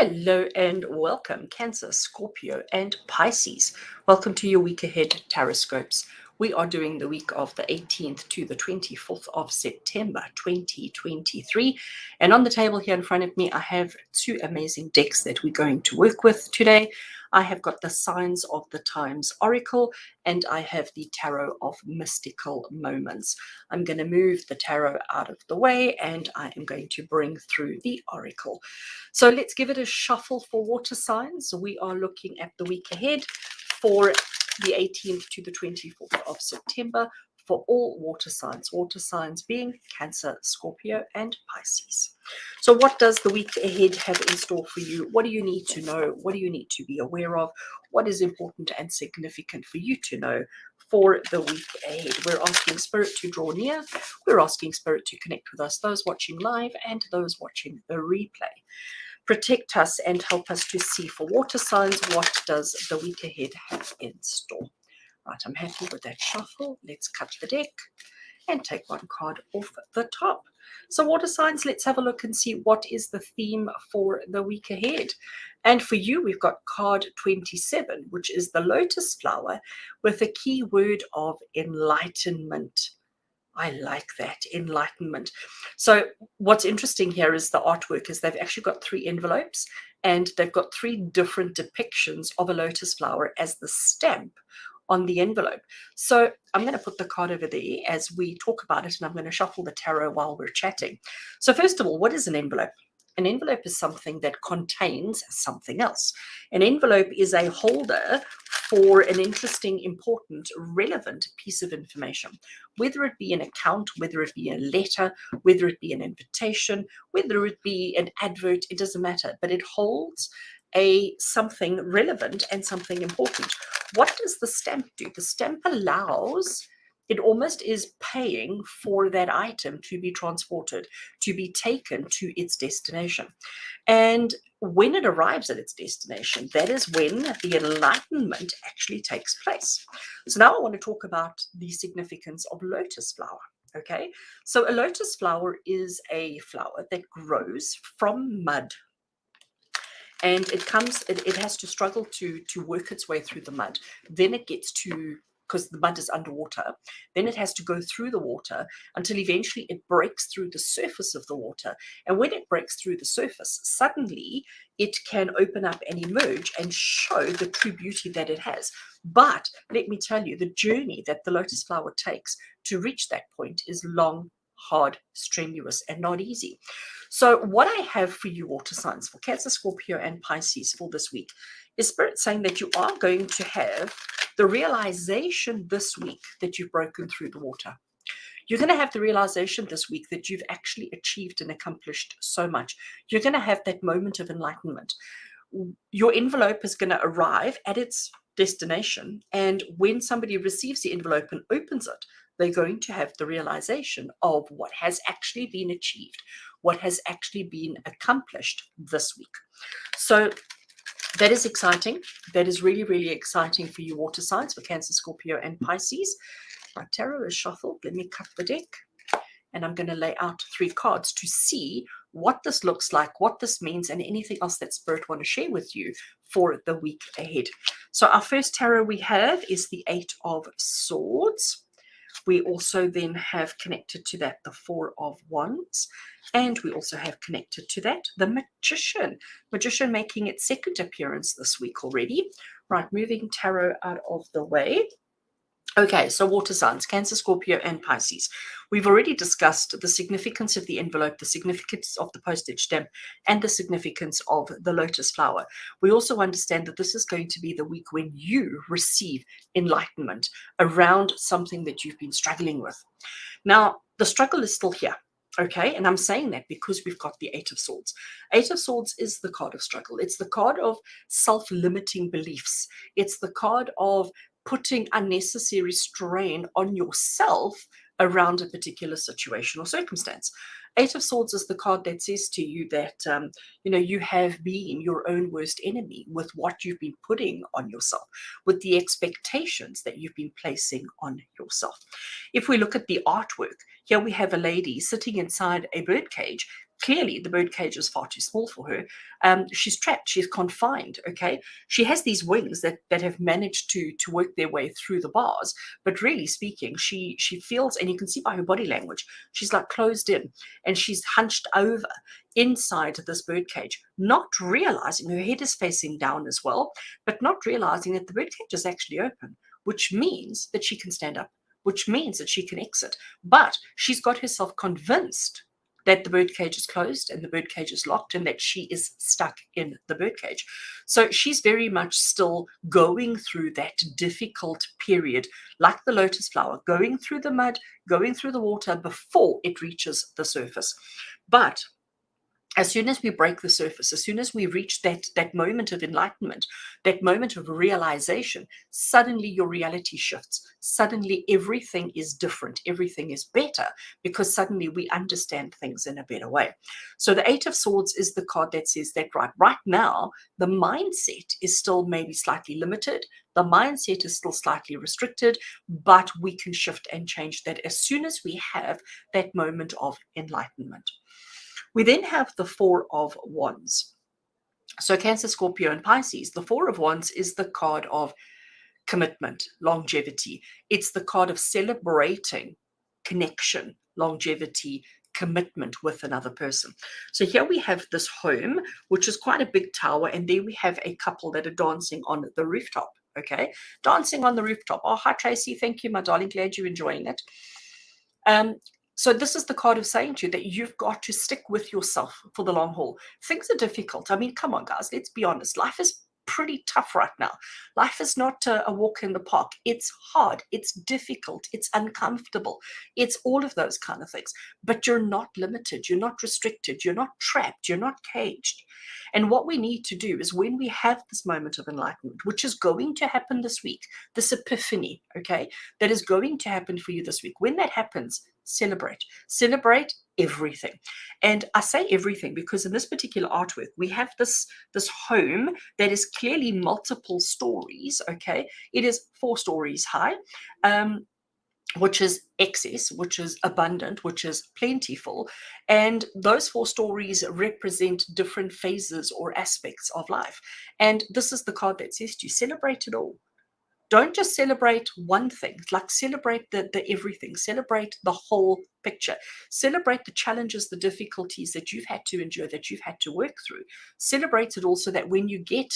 Hello and welcome, Cancer, Scorpio, and Pisces. Welcome to your week ahead TarotScopes. We are doing the week of the 18th to the 24th of September 2023. And on the table here in front of me, I have two amazing decks that we're going to work with today. I have got the Signs of the Times Oracle, and I have the Tarot of Mystical Moments. I'm going to move the tarot out of the way, and I am going to bring through the Oracle. So let's give it a shuffle for water signs. So we are looking at the week ahead for the 18th to the 24th of September for all water signs being Cancer, Scorpio, and Pisces. So what does the week ahead have in store for you? What do you need to know? What do you need to be aware of? What is important and significant for you to know for the week ahead? We're asking Spirit to draw near. We're asking Spirit to connect with us, those watching live and those watching the replay. Protect us and help us to see for water signs, what does the week ahead have in store? Right, I'm happy with that shuffle. Let's cut the deck and take one card off the top. So water signs, let's have a look and see what is the theme for the week ahead. And for you, we've got card 27, which is the lotus flower with a key word of enlightenment. I like that, enlightenment. So what's interesting here is the artwork is they've actually got three envelopes and they've got three different depictions of a lotus flower as the stamp on the envelope. So I'm going to put the card over there as we talk about it, and I'm going to shuffle the tarot while we're chatting. So first of all, what is an envelope? An envelope is something that contains something else. An envelope is a holder for an interesting, important, relevant piece of information, whether it be an account, whether it be a letter, whether it be an invitation, whether it be an advert, it doesn't matter, but it holds something relevant and something important. What does the stamp do? The stamp allows, it almost is paying for that item to be transported, to be taken to its destination. And when it arrives at its destination, that is when the enlightenment actually takes place. So now I want to talk about the significance of lotus flower. Okay, so a lotus flower is a flower that grows from mud. And it has to struggle to work its way through the mud. Then it gets to, because the mud is underwater, then it has to go through the water until eventually it breaks through the surface of the water. And when it breaks through the surface, suddenly it can open up and emerge and show the true beauty that it has. But let me tell you, the journey that the lotus flower takes to reach that point is long, hard, strenuous, and not easy. So what I have for you, water signs, for Cancer, Scorpio, and Pisces for this week, is Spirit saying that you are going to have the realization this week that you've broken through the water. You're going to have the realization this week that you've actually achieved and accomplished so much. You're going to have that moment of enlightenment. Your envelope is going to arrive at its destination, and when somebody receives the envelope and opens it, they're going to have the realization of what has actually been achieved, what has actually been accomplished this week. So that is exciting. That is really, really exciting for you water signs, for Cancer, Scorpio, and Pisces. My tarot is shuffled. Let me cut the deck. And I'm going to lay out three cards to see what this looks like, what this means, and anything else that Spirit want to share with you for the week ahead. So our first tarot we have is the Eight of Swords. We also then have connected to that the Four of Wands. And we also have connected to that the Magician. Magician making its second appearance this week already. Right, moving tarot out of the way. Okay, so water signs, Cancer, Scorpio, and Pisces. We've already discussed the significance of the envelope, the significance of the postage stamp, and the significance of the lotus flower. We also understand that this is going to be the week when you receive enlightenment around something that you've been struggling with. Now, the struggle is still here. Okay, and I'm saying that because we've got the Eight of Swords. Eight of Swords is the card of struggle. It's the card of self-limiting beliefs. It's the card of putting unnecessary strain on yourself around a particular situation or circumstance. Eight of Swords is the card that says to you that, you have been your own worst enemy with what you've been putting on yourself, with the expectations that you've been placing on yourself. If we look at the artwork, here we have a lady sitting inside a birdcage, clearly the birdcage is far too small for her. She's trapped, she's confined, okay? She has these wings that have managed to work their way through the bars, but really speaking, she feels, and you can see by her body language, she's like closed in, and she's hunched over inside this birdcage, not realizing her head is facing down as well, but not realizing that the birdcage is actually open, which means that she can stand up, which means that she can exit. But she's got herself convinced that the birdcage is closed and the birdcage is locked and that she is stuck in the birdcage. So she's very much still going through that difficult period, like the lotus flower, going through the mud, going through the water before it reaches the surface. But as soon as we break the surface, as soon as we reach that moment of enlightenment, that moment of realization, suddenly your reality shifts. Suddenly everything is different. Everything is better because suddenly we understand things in a better way. So the Eight of Swords is the card that says that right now, the mindset is still maybe slightly limited. The mindset is still slightly restricted, but we can shift and change that as soon as we have that moment of enlightenment. We then have the Four of Wands. So Cancer, Scorpio, and Pisces, the Four of Wands is the card of commitment, longevity. It's the card of celebrating connection, longevity, commitment with another person. So here we have this home, which is quite a big tower, and there we have a couple that are dancing on the rooftop. Okay, dancing on the rooftop. Oh, hi Tracy, thank you, my darling. Glad you're enjoying it. So this is the card of saying to you that you've got to stick with yourself for the long haul. Things are difficult. I mean, come on, guys, let's be honest. Life is pretty tough right now. Life is not a walk in the park. It's hard. It's difficult. It's uncomfortable. It's all of those kind of things. But you're not limited. You're not restricted. You're not trapped. You're not caged. And what we need to do is when we have this moment of enlightenment, which is going to happen this week, this epiphany, okay, that is going to happen for you this week. When that happens, celebrate everything. And I say everything because in this particular artwork we have this home that is clearly multiple stories. Okay, it is 4 stories high, which is excess, which is abundant, which is plentiful. And those 4 stories represent different phases or aspects of life. And this is the card that says to you, celebrate it all. Don't just celebrate one thing, like celebrate the everything, celebrate the whole picture, celebrate the challenges, the difficulties that you've had to endure, that you've had to work through. Celebrate it all so that when you get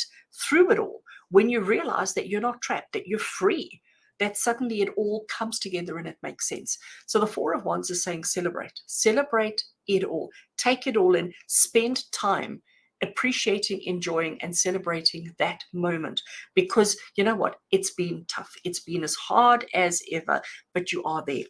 through it all, when you realize that you're not trapped, that you're free, that suddenly it all comes together and it makes sense. So the Four of Wands is saying celebrate it all, take it all in, spend time appreciating, enjoying, and celebrating that moment. Because you know what? It's been tough. It's been as hard as ever, but you are there.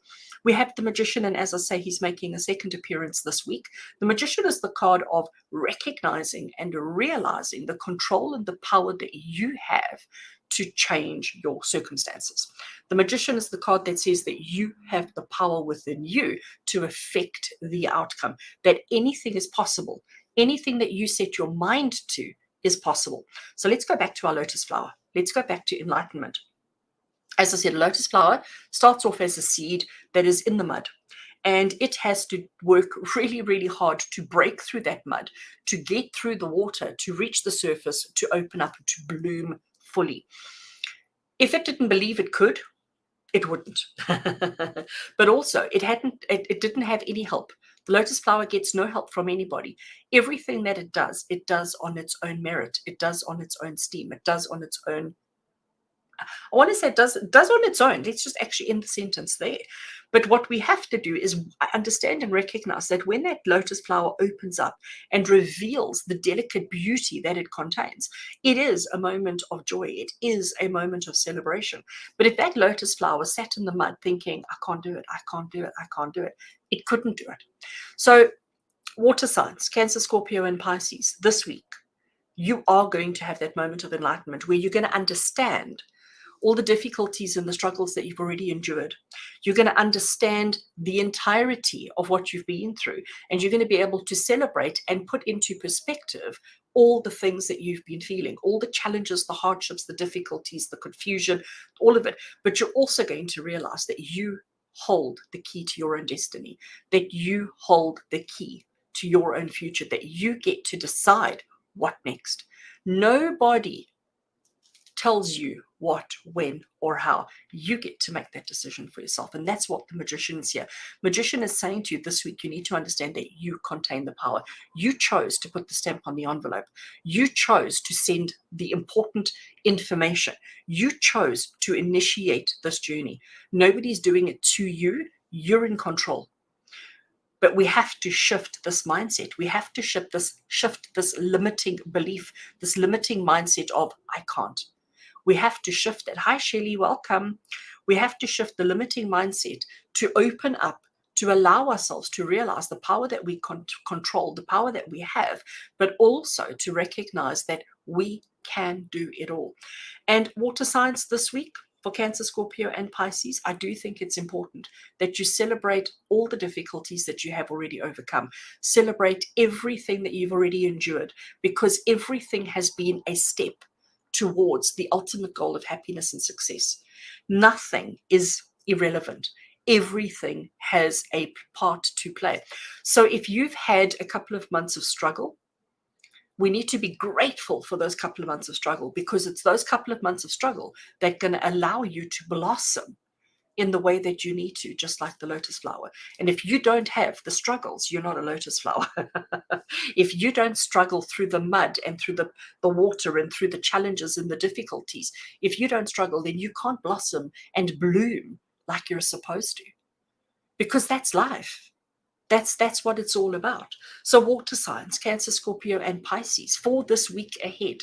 We have the Magician, and as I say, he's making a second appearance this week. The Magician is the card of recognizing and realizing the control and the power that you have to change your circumstances. The Magician is the card that says that you have the power within you to affect the outcome, that anything is possible. Anything that you set your mind to is possible. So let's go back to our lotus flower. Let's go back to enlightenment. As I said, a lotus flower starts off as a seed that is in the mud. And it has to work really, really hard to break through that mud, to get through the water, to reach the surface, to open up, to bloom fully. If it didn't believe it could, it wouldn't. But also, it didn't have any help. The lotus flower gets no help from anybody. Everything that it does on its own merit. It does on its own steam. It does on its own. I want to say it does on its own. Let's just actually end the sentence there. But what we have to do is understand and recognize that when that lotus flower opens up and reveals the delicate beauty that it contains, it is a moment of joy. It is a moment of celebration. But if that lotus flower sat in the mud thinking, I can't do it, I can't do it, I can't do it, it couldn't do it. So water signs, Cancer, Scorpio, and Pisces, this week, you are going to have that moment of enlightenment where you're going to understand all the difficulties and the struggles that you've already endured. You're going to understand the entirety of what you've been through, and you're going to be able to celebrate and put into perspective all the things that you've been feeling, all the challenges, the hardships, the difficulties, the confusion, all of it. But you're also going to realize that you hold the key to your own destiny, that you hold the key to your own future, that you get to decide what next. Nobody tells you what, when, or how. You get to make that decision for yourself. And that's what the magician is here. Magician is saying to you this week, you need to understand that you contain the power. You chose to put the stamp on the envelope. You chose to send the important information. You chose to initiate this journey. Nobody's doing it to you. You're in control. But we have to shift this mindset. We have to shift this limiting belief, this limiting mindset of I can't. We have to shift it. Hi, Shelley, welcome. We have to shift the limiting mindset to open up, to allow ourselves to realize the power that we control, the power that we have, but also to recognize that we can do it all. And water signs this week, for Cancer, Scorpio, and Pisces, I do think it's important that you celebrate all the difficulties that you have already overcome. Celebrate everything that you've already endured, because everything has been a step towards the ultimate goal of happiness and success. Nothing is irrelevant. Everything has a part to play. So if you've had a couple of months of struggle, we need to be grateful for those couple of months of struggle, because it's those couple of months of struggle that are going to allow you to blossom in the way that you need to, just like the lotus flower. And if you don't have the struggles, you're not a lotus flower. If you don't struggle through the mud and through the water and through the challenges and the difficulties, if you don't struggle, then you can't blossom and bloom like you're supposed to, because that's life. That's what it's all about. So water signs, Cancer, Scorpio, and Pisces, for this week ahead,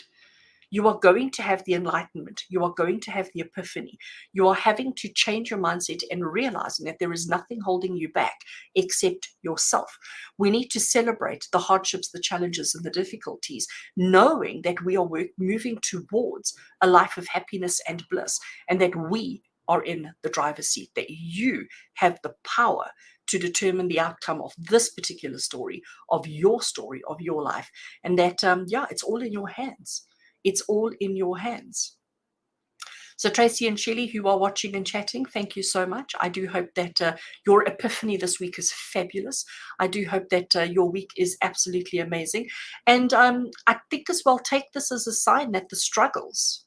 you are going to have the enlightenment. You are going to have the epiphany. You are having to change your mindset and realizing that there is nothing holding you back except yourself. We need to celebrate the hardships, the challenges, and the difficulties, knowing that we are moving towards a life of happiness and bliss, and that we are in the driver's seat, that you have the power to determine the outcome of this particular story, of your life, and that, it's all in your hands. It's all in your hands. So Tracy and Shelley, who are watching and chatting, thank you so much. I do hope that your epiphany this week is fabulous. I do hope that your week is absolutely amazing. And I think as well, take this as a sign that the struggles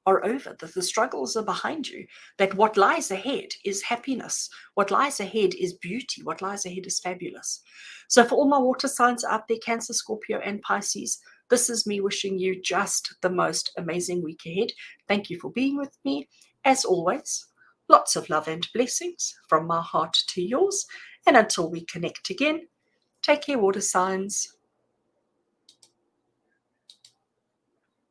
are over, that the struggles are behind you, that what lies ahead is happiness, what lies ahead is beauty, what lies ahead is fabulous. So for all my water signs out there, Cancer, Scorpio, and Pisces, this is me wishing you just the most amazing week ahead. Thank you for being with me. As always, lots of love and blessings from my heart to yours. And until we connect again, take care, water signs.